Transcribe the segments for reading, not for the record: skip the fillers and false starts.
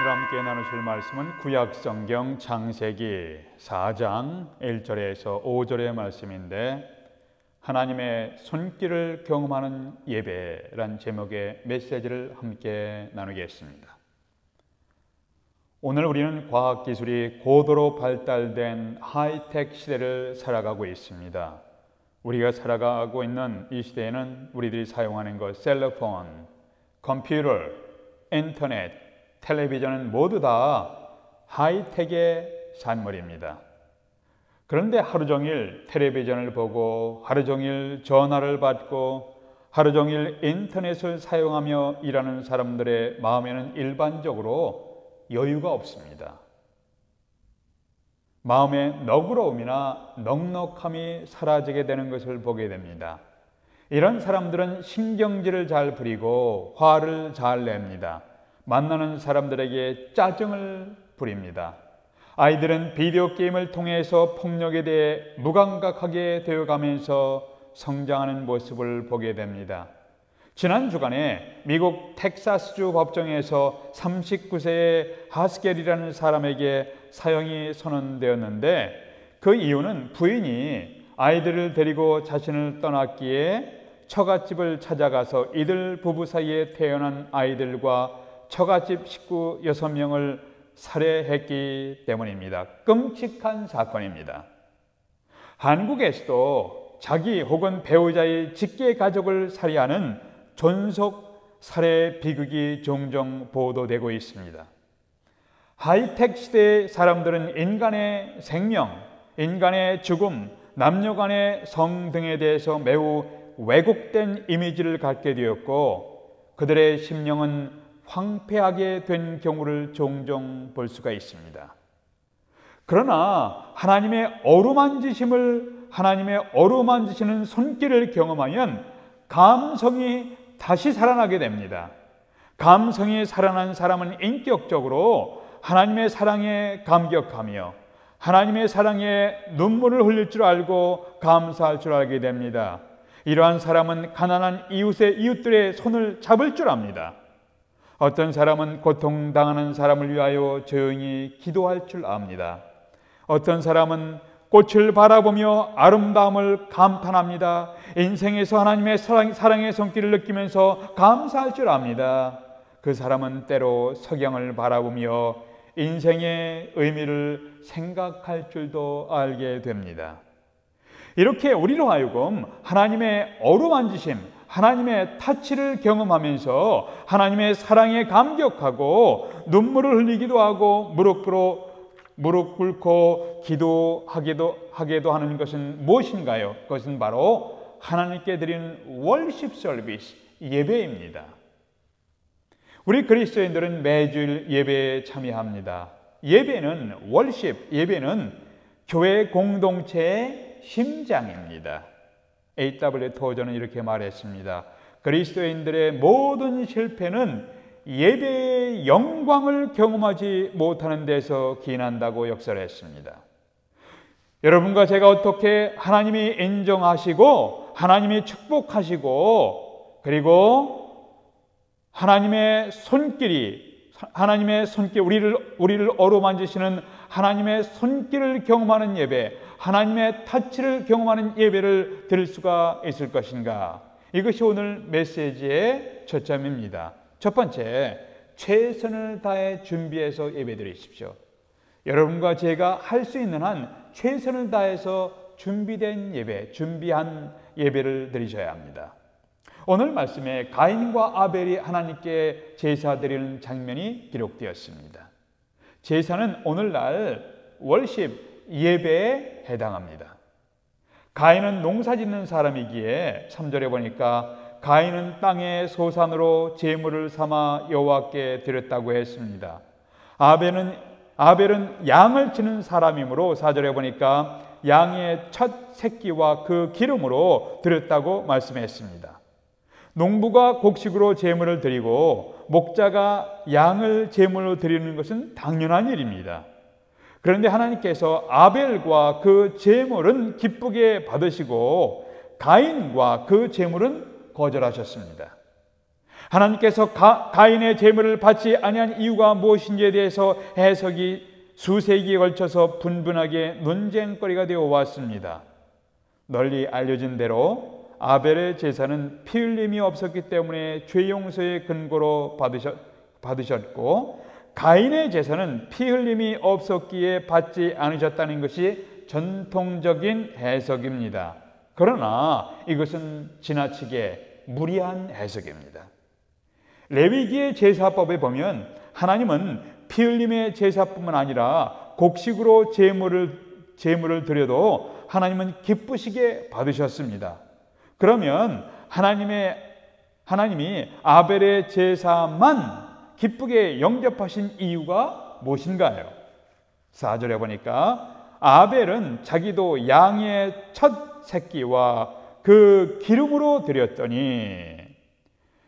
오늘 함께 나누실 말씀은 구약성경 창세기 4장 1절에서 5절의 말씀인데, 하나님의 손길을 경험하는 예배란 제목의 메시지를 함께 나누겠습니다. 오늘 우리는 과학기술이 고도로 발달된 하이텍 시대를 살아가고 있습니다. 우리가 살아가고 있는 이 시대에는 우리들이 사용하는 것, 셀러폰, 컴퓨터, 인터넷, 텔레비전은 모두 다 하이텍의 산물입니다. 그런데 하루 종일 텔레비전을 보고 하루 종일 전화를 받고 하루 종일 인터넷을 사용하며 일하는 사람들의 마음에는 일반적으로 여유가 없습니다. 마음의 너그러움이나 넉넉함이 사라지게 되는 것을 보게 됩니다. 이런 사람들은 신경질을 잘 부리고 화를 잘 냅니다. 만나는 사람들에게 짜증을 부립니다. 아이들은 비디오 게임을 통해서 폭력에 대해 무감각하게 되어가면서 성장하는 모습을 보게 됩니다. 지난 주간에 미국 텍사스주 법정에서 39세의 하스겔이라는 사람에게 사형이 선언되었는데, 그 이유는 부인이 아이들을 데리고 자신을 떠났기에 처갓집을 찾아가서 이들 부부 사이에 태어난 아이들과 처갓집 식구 6명을 살해했기 때문입니다. 끔찍한 사건입니다. 한국에서도 자기 혹은 배우자의 직계 가족을 살해하는 존속 살해 비극이 종종 보도되고 있습니다. 하이텍 시대의 사람들은 인간의 생명, 인간의 죽음, 남녀 간의 성 등에 대해서 매우 왜곡된 이미지를 갖게 되었고, 그들의 심령은 황폐하게 된 경우를 종종 볼 수가 있습니다. 그러나 하나님의 어루만지시는 손길을 경험하면 감성이 다시 살아나게 됩니다. 감성이 살아난 사람은 인격적으로 하나님의 사랑에 감격하며 하나님의 사랑에 눈물을 흘릴 줄 알고 감사할 줄 알게 됩니다. 이러한 사람은 가난한 이웃들의 손을 잡을 줄 압니다. 어떤 사람은 고통당하는 사람을 위하여 조용히 기도할 줄 압니다. 어떤 사람은 꽃을 바라보며 아름다움을 감탄합니다. 인생에서 하나님의 사랑의 손길을 느끼면서 감사할 줄 압니다. 그 사람은 때로 석양을 바라보며 인생의 의미를 생각할 줄도 알게 됩니다. 이렇게 우리로 하여금 하나님의 어루만지심, 하나님의 타치를 경험하면서 하나님의 사랑에 감격하고 눈물을 흘리기도 하고 무릎 꿇고 기도하기도 하는 것은 무엇인가요? 그것은 바로 하나님께 드리는 월십 서비스, 예배입니다. 우리 그리스도인들은 매주일 예배에 참여합니다. 예배는 예배는 교회 공동체의 심장입니다. A.W. 토저는 이렇게 말했습니다. 그리스도인들의 모든 실패는 예배의 영광을 경험하지 못하는 데서 기인한다고 역설했습니다. 여러분과 제가 어떻게 하나님이 인정하시고 하나님이 축복하시고 그리고 하나님의 손길 우리를 어루만지시는 하나님의 손길을 경험하는 예배, 하나님의 타치를 경험하는 예배를 드릴 수가 있을 것인가? 이것이 오늘 메시지의 초점입니다. 첫 번째, 최선을 다해 준비해서 예배 드리십시오. 여러분과 제가 할 수 있는 한 최선을 다해서 준비한 예배를 드리셔야 합니다. 오늘 말씀에 가인과 아벨이 하나님께 제사 드리는 장면이 기록되었습니다. 제사는 오늘날 월십, 예배에 해당합니다. 가인은 농사 짓는 사람이기에 3절에 보니까 가인은 땅의 소산으로 제물을 삼아 여호와께 드렸다고 했습니다. 아벨은 양을 치는 사람이므로 4절에 보니까 양의 첫 새끼와 그 기름으로 드렸다고 말씀했습니다. 농부가 곡식으로 제물을 드리고 목자가 양을 제물로 드리는 것은 당연한 일입니다. 그런데 하나님께서 아벨과 그 제물은 기쁘게 받으시고 가인과 그 제물은 거절하셨습니다. 하나님께서 가인의 제물을 받지 아니한 이유가 무엇인지에 대해서 해석이 수세기에 걸쳐서 분분하게 논쟁거리가 되어 왔습니다. 널리 알려진 대로 아벨의 제사는 피 흘림이 없었기 때문에 죄 용서의 근거로 받으셨고, 가인의 제사는 피 흘림이 없었기에 받지 않으셨다는 것이 전통적인 해석입니다. 그러나 이것은 지나치게 무리한 해석입니다. 레위기의 제사법에 보면 하나님은 피 흘림의 제사뿐만 아니라 곡식으로 제물을 드려도 하나님은 기쁘시게 받으셨습니다. 그러면 하나님이 아벨의 제사만 기쁘게 영접하신 이유가 무엇인가요? 4절에 보니까 아벨은 자기도 양의 첫 새끼와 그 기름으로 드렸더니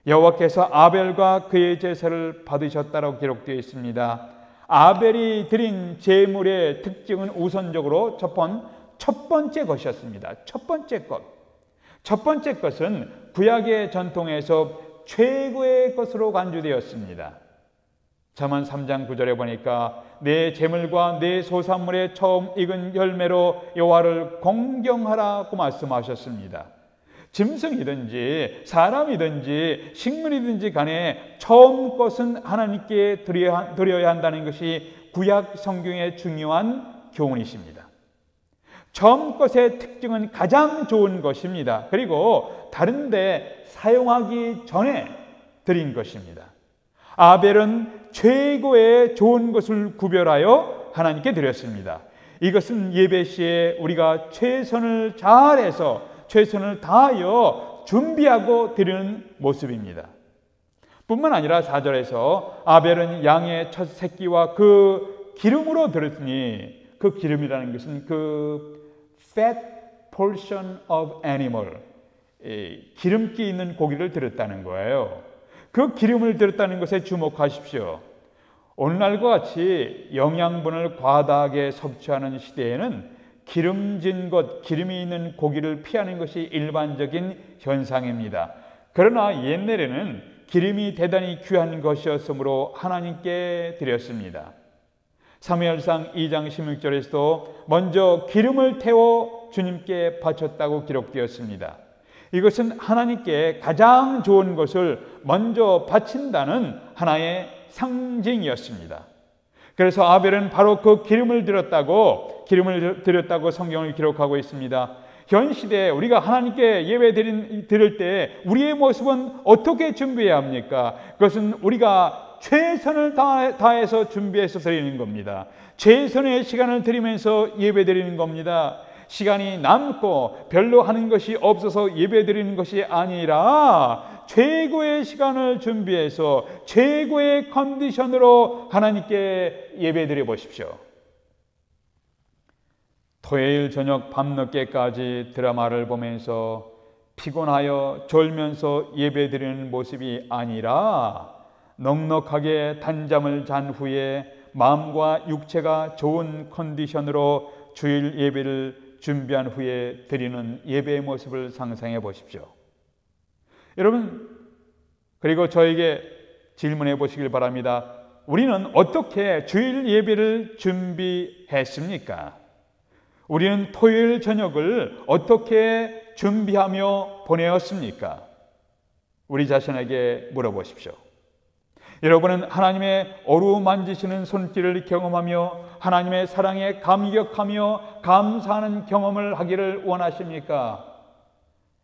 여호와께서 아벨과 그의 제사를 받으셨다고 기록되어 있습니다. 아벨이 드린 제물의 특징은 우선적으로 첫 번째 것이었습니다. 첫 번째 것은 구약의 전통에서 최고의 것으로 간주되었습니다. 잠언 3장 9절에 보니까 내 제물과 내 소산물의 처음 익은 열매로 여호와를 공경하라고 말씀하셨습니다. 짐승이든지 사람이든지 식물이든지 간에 처음 것은 하나님께 드려야 한다는 것이 구약 성경의 중요한 교훈이십니다. 처음 것의 특징은 가장 좋은 것입니다. 그리고 다른 데 사용하기 전에 드린 것입니다. 아벨은 최고의 좋은 것을 구별하여 하나님께 드렸습니다. 이것은 예배 시에 우리가 최선을 다하여 준비하고 드리는 모습입니다. 뿐만 아니라 4절에서 아벨은 양의 첫 새끼와 그 기름으로 드렸으니, 그 기름이라는 것은 그 fat portion of animal, 기름기 있는 고기를 드렸다는 거예요. 그 기름을 드렸다는 것에 주목하십시오. 오늘날과 같이 영양분을 과다하게 섭취하는 시대에는 기름진 것, 기름이 있는 고기를 피하는 것이 일반적인 현상입니다. 그러나 옛날에는 기름이 대단히 귀한 것이었으므로 하나님께 드렸습니다. 사무엘상 2장 16절에서도 먼저 기름을 태워 주님께 바쳤다고 기록되었습니다. 이것은 하나님께 가장 좋은 것을 먼저 바친다는 하나의 상징이었습니다. 그래서 아벨은 바로 그 기름을 드렸다고 성경을 기록하고 있습니다. 현 시대에 우리가 하나님께 예배 드릴 때 우리의 모습은 어떻게 준비해야 합니까? 그것은 우리가 최선을 다해서 준비해서 드리는 겁니다. 최선의 시간을 드리면서 예배 드리는 겁니다. 시간이 남고 별로 하는 것이 없어서 예배 드리는 것이 아니라 최고의 시간을 준비해서 최고의 컨디션으로 하나님께 예배 드려 보십시오. 토요일 저녁 밤늦게까지 드라마를 보면서 피곤하여 졸면서 예배 드리는 모습이 아니라 넉넉하게 단잠을 잔 후에 마음과 육체가 좋은 컨디션으로 주일 예배를 준비한 후에 드리는 예배의 모습을 상상해 보십시오. 여러분, 그리고 저에게 질문해 보시길 바랍니다. 우리는 어떻게 주일 예배를 준비했습니까? 우리는 토요일 저녁을 어떻게 준비하며 보내었습니까? 우리 자신에게 물어보십시오. 여러분은 하나님의 어루만지시는 손길을 경험하며 하나님의 사랑에 감격하며 감사하는 경험을 하기를 원하십니까?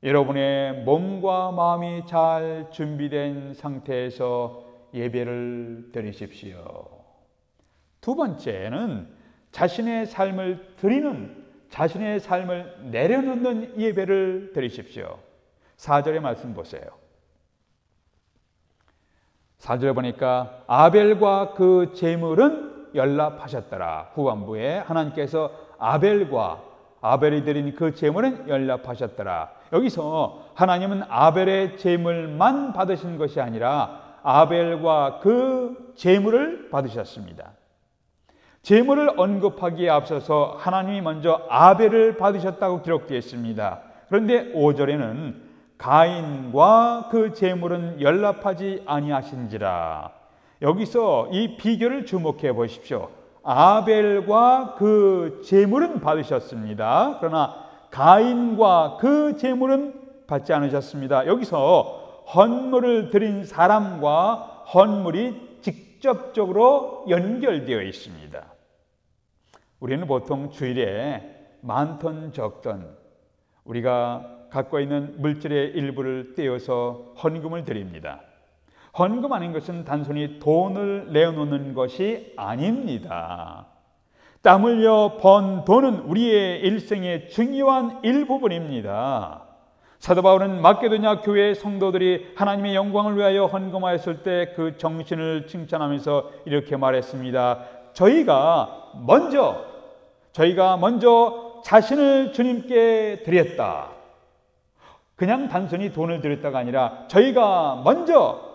여러분의 몸과 마음이 잘 준비된 상태에서 예배를 드리십시오. 두 번째는 자신의 삶을 내려놓는 예배를 드리십시오. 4절의 말씀 보세요. 4절에 보니까 아벨과 그 제물은 연납하셨더라. 후반부에 하나님께서 아벨이 드린 그 제물은 연납하셨더라. 여기서 하나님은 아벨의 제물만 받으신 것이 아니라 아벨과 그 제물을 받으셨습니다. 제물을 언급하기에 앞서서 하나님이 먼저 아벨을 받으셨다고 기록되어 있습니다. 그런데 5절에는 가인과 그 재물은 연락하지 아니하신지라. 여기서 이 비결을 주목해 보십시오. 아벨과 그 재물은 받으셨습니다. 그러나 가인과 그 재물은 받지 않으셨습니다. 여기서 헌물을 드린 사람과 헌물이 직접적으로 연결되어 있습니다. 우리는 보통 주일에 많던 적던 우리가 갖고 있는 물질의 일부를 떼어서 헌금을 드립니다. 헌금 하는 것은 단순히 돈을 내어놓는 것이 아닙니다. 땀 흘려 번 돈은 우리의 일생의 중요한 일부분입니다. 사도 바울은 마게도냐 교회 성도들이 하나님의 영광을 위하여 헌금하였을 때 그 정신을 칭찬하면서 이렇게 말했습니다. 저희가 먼저 자신을 주님께 드렸다. 그냥 단순히 돈을 드렸다가 아니라 저희가 먼저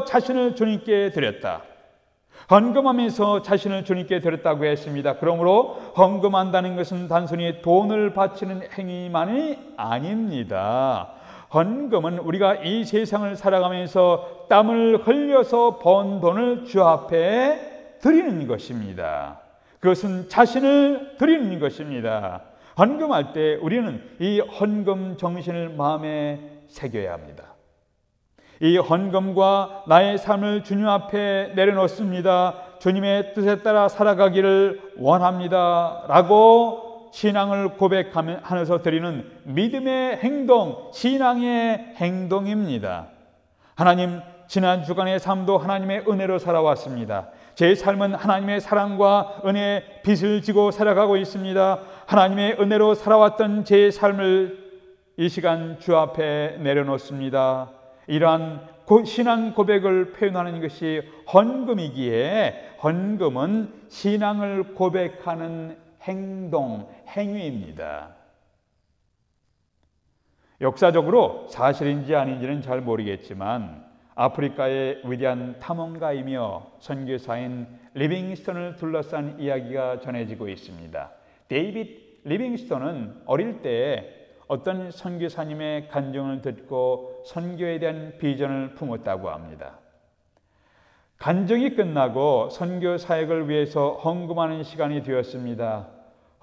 자신을 주님께 드렸다. 헌금하면서 자신을 주님께 드렸다고 했습니다. 그러므로 헌금한다는 것은 단순히 돈을 바치는 행위만이 아닙니다. 헌금은 우리가 이 세상을 살아가면서 땀을 흘려서 번 돈을 주 앞에 드리는 것입니다. 그것은 자신을 드리는 것입니다. 헌금할 때 우리는 이 헌금 정신을 마음에 새겨야 합니다. 이 헌금과 나의 삶을 주님 앞에 내려놓습니다. 주님의 뜻에 따라 살아가기를 원합니다. 라고 신앙을 고백하면서 드리는 믿음의 행동, 신앙의 행동입니다. 하나님, 지난 주간의 삶도 하나님의 은혜로 살아왔습니다. 제 삶은 하나님의 사랑과 은혜의 빚을 지고 살아가고 있습니다. 하나님의 은혜로 살아왔던 제 삶을 이 시간 주 앞에 내려놓습니다. 이러한 신앙 고백을 표현하는 것이 헌금이기에 헌금은 신앙을 고백하는 행동, 행위입니다. 역사적으로 사실인지 아닌지는 잘 모르겠지만 아프리카의 위대한 탐험가이며 선교사인 리빙스턴을 둘러싼 이야기가 전해지고 있습니다. 데이빗 리빙스턴은 어릴 때 어떤 선교사님의 간증을 듣고 선교에 대한 비전을 품었다고 합니다. 간증이 끝나고 선교 사역을 위해서 헌금하는 시간이 되었습니다.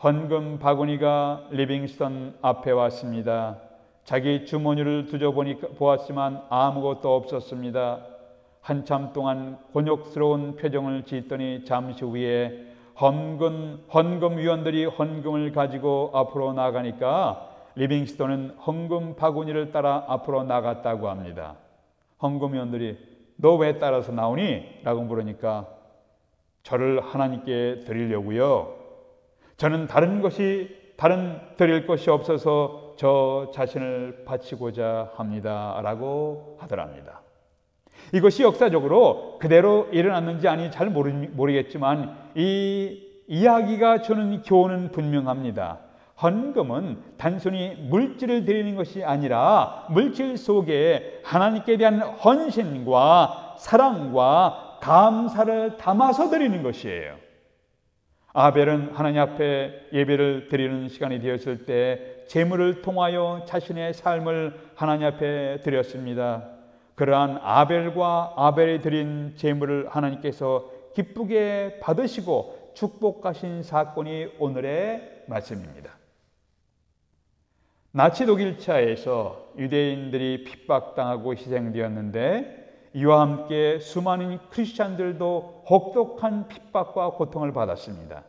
헌금 바구니가 리빙스턴 앞에 왔습니다. 자기 주머니를 뒤져보았지만 아무것도 없었습니다. 한참 동안 곤욕스러운 표정을 짓더니 잠시 후에 헌금위원들이 헌금을 가지고 앞으로 나가니까 리빙스턴은 헌금 바구니를 따라 앞으로 나갔다고 합니다. 헌금위원들이 너 왜 따라서 나오니? 라고 물으니까 저를 하나님께 드리려고요. 저는 다른 드릴 것이 없어서 저 자신을 바치고자 합니다. 라고 하더랍니다. 이것이 역사적으로 그대로 일어났는지 아닌지 잘 모르겠지만 이 이야기가 주는 교훈은 분명합니다. 헌금은 단순히 물질을 드리는 것이 아니라 물질 속에 하나님께 대한 헌신과 사랑과 감사를 담아서 드리는 것이에요. 아벨은 하나님 앞에 예배를 드리는 시간이 되었을 때 제물을 통하여 자신의 삶을 하나님 앞에 드렸습니다. 그러한 아벨이 드린 제물을 하나님께서 기쁘게 받으시고 축복하신 사건이 오늘의 말씀입니다. 나치 독일차에서 유대인들이 핍박당하고 희생되었는데 이와 함께 수많은 크리스찬들도 혹독한 핍박과 고통을 받았습니다.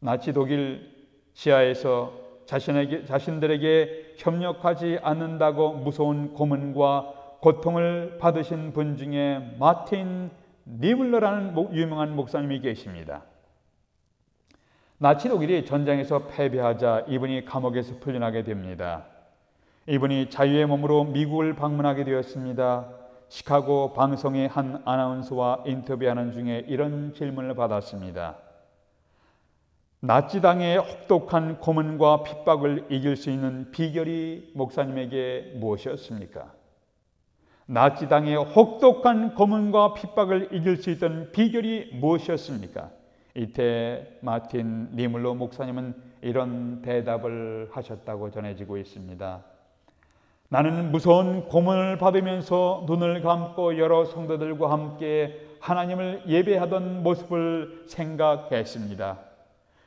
나치 독일 시하에서 자신들에게 협력하지 않는다고 무서운 고문과 고통을 받으신 분 중에 마틴 니물러라는 유명한 목사님이 계십니다. 나치 독일이 전쟁에서 패배하자 이분이 감옥에서 풀려나게 됩니다. 이분이 자유의 몸으로 미국을 방문하게 되었습니다. 시카고 방송의 한 아나운서와 인터뷰하는 중에 이런 질문을 받았습니다. 나치당의 혹독한 고문과 핍박을 이길 수 있는 비결이 목사님에게 무엇이었습니까? 나치당의 혹독한 고문과 핍박을 이길 수 있던 비결이 무엇이었습니까? 이때 마틴 니물러 목사님은 이런 대답을 하셨다고 전해지고 있습니다. 나는 무서운 고문을 받으면서 눈을 감고 여러 성도들과 함께 하나님을 예배하던 모습을 생각했습니다.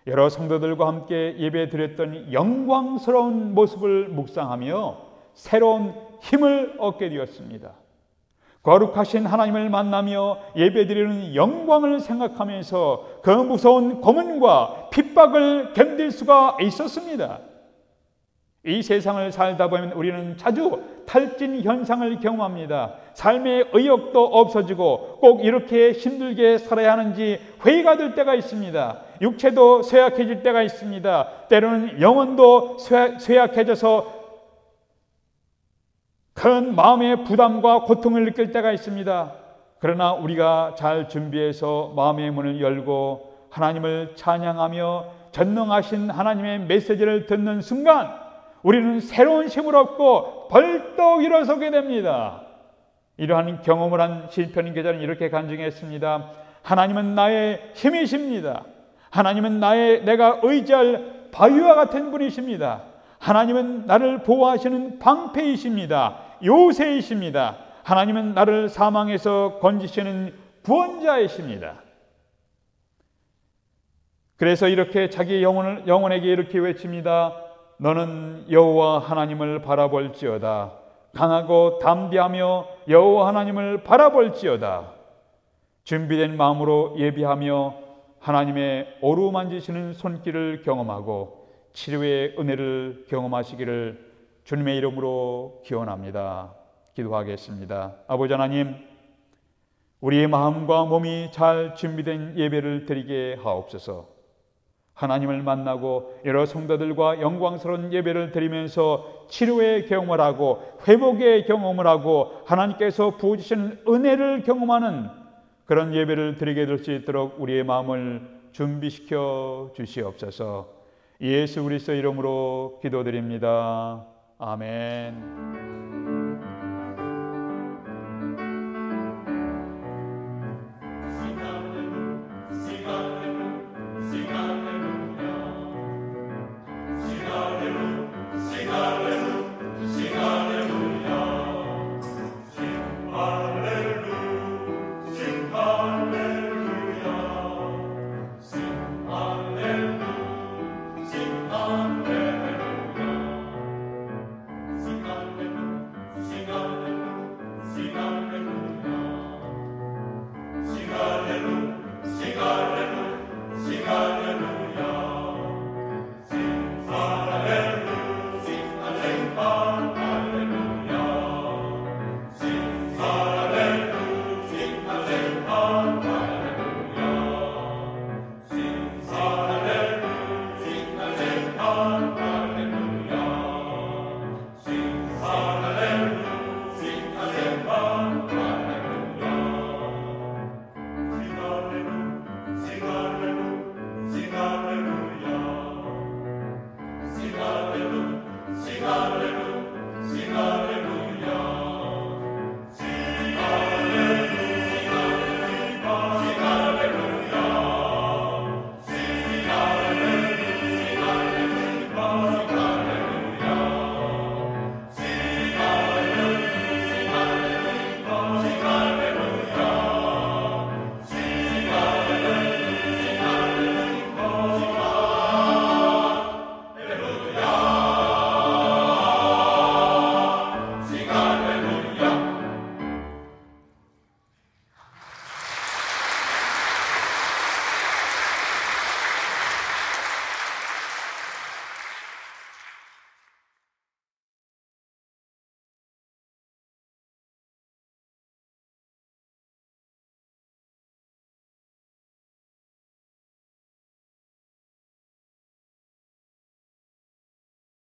여러 성도들과 함께 예배드렸던 영광스러운 모습을 묵상하며 새로운 힘을 얻게 되었습니다. 거룩하신 하나님을 만나며 예배드리는 영광을 생각하면서 그 무서운 고문과 핍박을 견딜 수가 있었습니다. 이 세상을 살다 보면 우리는 자주 탈진 현상을 경험합니다. 삶의 의욕도 없어지고 꼭 이렇게 힘들게 살아야 하는지 회의가 될 때가 있습니다. 육체도 쇠약해질 때가 있습니다. 때로는 영혼도 쇠약해져서 큰 마음의 부담과 고통을 느낄 때가 있습니다. 그러나 우리가 잘 준비해서 마음의 문을 열고 하나님을 찬양하며 전능하신 하나님의 메시지를 듣는 순간 우리는 새로운 힘을 얻고 벌떡 일어서게 됩니다. 이러한 경험을 한 시편 기자는 이렇게 간증했습니다. 하나님은 나의 힘이십니다. 하나님은 내가 의지할 바위와 같은 분이십니다. 하나님은 나를 보호하시는 방패이십니다. 요새이십니다. 하나님은 나를 사망에서 건지시는 구원자이십니다. 그래서 이렇게 자기 영혼에게 이렇게 외칩니다. 너는 여호와 하나님을 바라볼지어다. 강하고 담대하며 여호와 하나님을 바라볼지어다. 준비된 마음으로 예비하며 하나님의 어루만지시는 손길을 경험하고 치료의 은혜를 경험하시기를 주님의 이름으로 기원합니다. 기도하겠습니다. 아버지 하나님, 우리의 마음과 몸이 잘 준비된 예배를 드리게 하옵소서. 하나님을 만나고 여러 성도들과 영광스러운 예배를 드리면서 치료의 경험을 하고 회복의 경험을 하고 하나님께서 부어주시는 은혜를 경험하는 그런 예배를 드리게 될 수 있도록 우리의 마음을 준비시켜 주시옵소서. 예수 그리스도 이름으로 기도드립니다. 아멘.